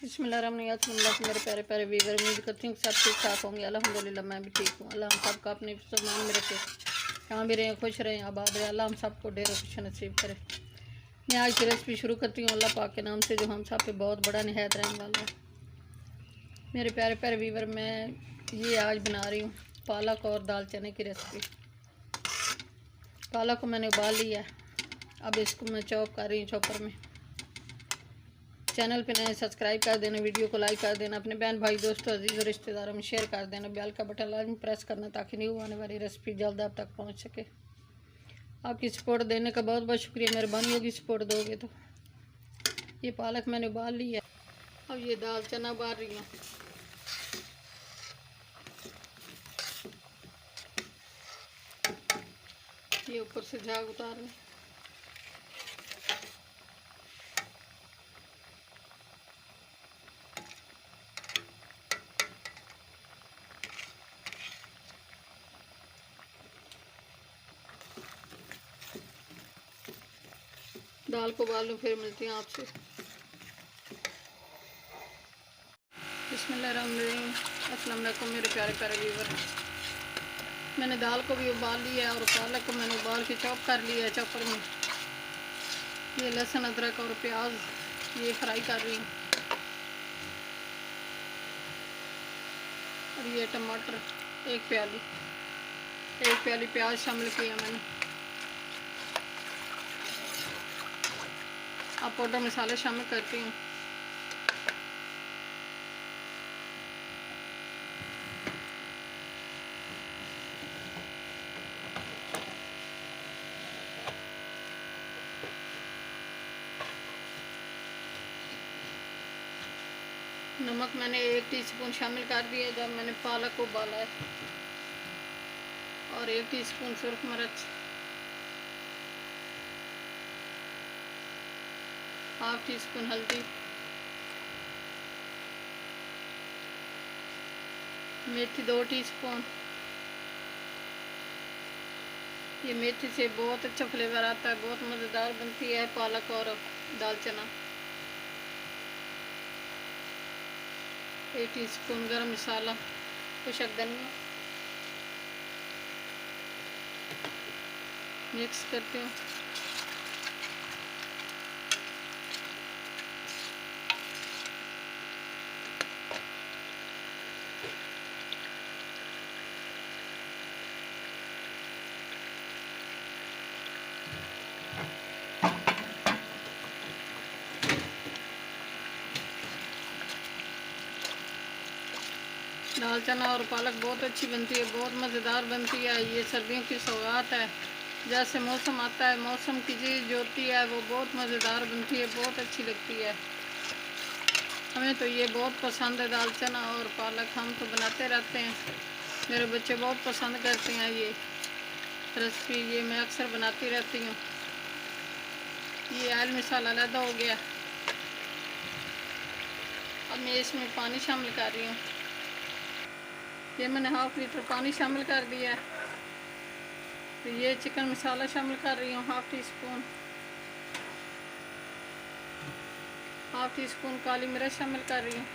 बिस्मिल्लाहिर्रहमानिर्रहीम। मेरे प्यारे प्यारे व्यूअर, उम्मीद करती हूँ सब ठीक ठाक होंगे। अल्हम्दुलिल्लाह मैं भी ठीक हूँ। अल्लाह हम सबका अपने सामान में रखे, यहाँ भी रहें, खुश रहें, आबाद रहें। अल्लाह हम सबको ढेर खुश नसीब करे। मैं आज की रेसिपी शुरू करती हूँ अल्लाह पाक के नाम से, जो हम सब पे बहुत बड़ा निहायत रहने वाला है। मेरे प्यारे प्यारे व्यूअर, मैं ये आज बना रही हूँ पालक और दाल चने की रेसिपी। पालक को मैंने उबाल लिया है, अब इसको मैं चॉप कर रही हूँ चॉपर में। चैनल पे नए सब्सक्राइब कर देना, वीडियो को लाइक कर देना, अपने बहन भाई दोस्तों अजीज़ और रिश्तेदारों में शेयर कर देना। बेल का बटन लाजमी प्रेस करना ताकि न्यू आने वाली रेसिपी जल्द आप तक पहुंच सके। आपकी सपोर्ट देने का बहुत बहुत शुक्रिया, मेहरबानी होगी सपोर्ट दोगे तो। ये पालक मैंने उबाल ली है, अब ये दाल चना उबाल रही हूँ। ये ऊपर से झाग उतार लें। दाल को उबाल लूँ, फिर मिलती हैं आपसे। बिस्मिल्लाहिर्रहमानिर्रहीम। अस्सलाम वालेकुम मेरे प्यारे प्यारे व्यूअर। मैंने दाल को भी उबाल लिया है और पालक को मैंने उबाल के चॉप कर लिया है चॉपर में। ये लहसुन अदरक और प्याज ये फ्राई कर रही हूँ, और ये टमाटर एक प्याली प्याज शामिल किया मैंने। अब पाउडर मसाले शामिल करती हूँ। नमक मैंने 1 टीस्पून शामिल कर दिया जब मैंने पालक को उबाला है, और 1 टीस्पून सुरख मिर्च, हाफ टी स्पून हल्दी, मेथी 2 टीस्पून। ये मेथी से बहुत अच्छा फ्लेवर आता है, बहुत मज़ेदार बनती है पालक और दाल चना। 1 टीस्पून गरम मसाला, खुशक धनिया, मिक्स करती हूँ। दाल चना और पालक बहुत अच्छी बनती है, बहुत मज़ेदार बनती है। ये सर्दियों की सौगात है। जैसे मौसम आता है, मौसम की चीज़ जो होती है वो बहुत मज़ेदार बनती है, बहुत अच्छी लगती है। हमें तो ये बहुत पसंद है, दाल चना और पालक हम तो बनाते रहते हैं। मेरे बच्चे बहुत पसंद करते हैं ये रेसिपी, ये मैं अक्सर बनाती रहती हूँ। ये आयल मसाला अलहदा हो गया। अब मैं इसमें पानी शामिल कर रही हूँ। ये मैंने हाफ लीटर पानी शामिल कर दिया है। तो ये चिकन मसाला शामिल कर रही हूँ, हाफ टी स्पून काली मिर्च शामिल कर रही हूँ,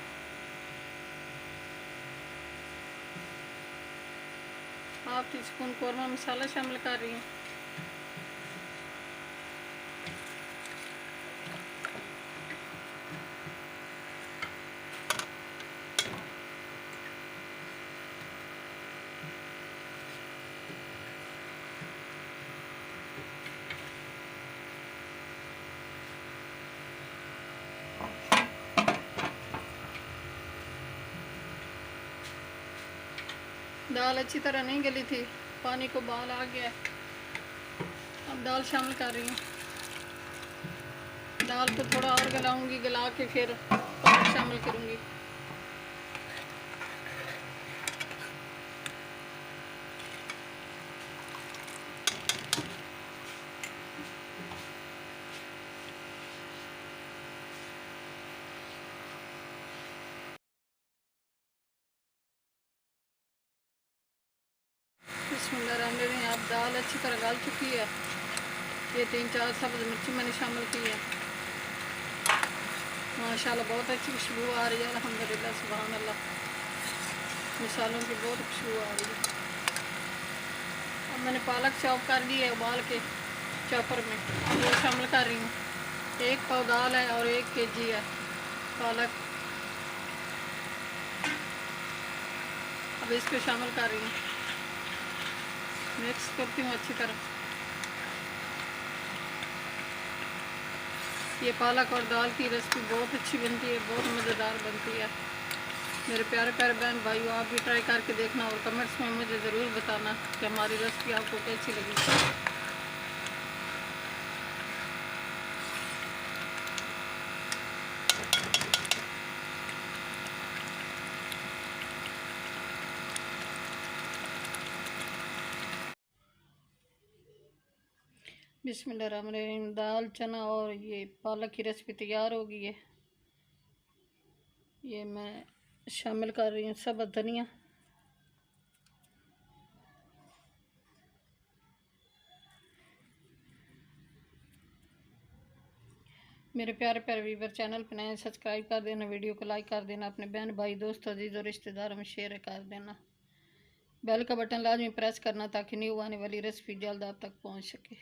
हाफ टी स्पून कौरमा मसाला शामिल कर रही हूँ, दाल अच्छी तरह नहीं गली थी, पानी को उबाल आ गया। अब दाल शामिल कर रही हूँ। दाल को थोड़ा और गलाऊंगी, गला के फिर पानी शामिल करूँगी। बिस्मिल्लाहिर्रहमानिर्रहीम। अब दाल अच्छी तरह गल चुकी है। ये 3-4 सब्ज़ मिर्ची मैंने शामिल की है। माशाल्लाह बहुत अच्छी खुशबू आ रही है, अल्हम्दुलिल्लाह, सुभान अल्लाह। मसालों की बहुत खुशबू आ रही है। अब मैंने पालक चॉप कर ली है उबाल के चॉपर में, वो शामिल कर रही हूँ। 1 पाव दाल है और 1 kg है पालक। अब इसको शामिल कर रही हूँ, मिक्स करती हूँ अच्छी तरह। ये पालक और दाल की रेसिपी बहुत अच्छी बनती है, बहुत मज़ेदार बनती है। मेरे प्यारे प्यारे बहन भाइयों, आप भी ट्राई करके देखना और कमेंट्स में मुझे ज़रूर बताना कि हमारी रेसिपी आपको कैसी लगी। बिस्मिल्लाहिर्रहमानिर्रहीम। दाल, चना और ये पालक की रेसिपी तैयार हो गई है। ये मैं शामिल कर रही हूँ सब धनिया। मेरे प्यारे प्यारे व्यूवर, चैनल पर नए सब्सक्राइब कर देना, वीडियो को लाइक कर देना, अपने बहन भाई दोस्त अजीज़ और रिश्तेदारों में शेयर कर देना। बेल का बटन लाजमी प्रेस करना ताकि न्यू आने वाली रेसिपी जल्द आप तक पहुँच सके।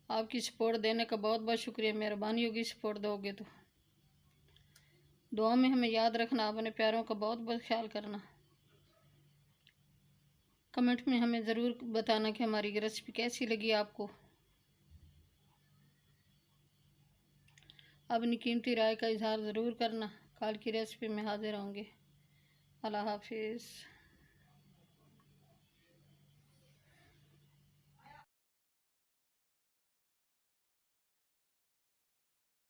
आपकी सपोर्ट देने का बहुत बहुत शुक्रिया, मेहरबानी होगी सपोर्ट दोगे तो। दुआ में हमें याद रखना, अपने प्यारों का बहुत बहुत ख्याल करना। कमेंट में हमें ज़रूर बताना कि हमारी रेसिपी कैसी लगी आपको। अपनी कीमती राय का इजहार ज़रूर करना। कल की रेसिपी में हाजिर होंगे। अल्लाह हाफिज़।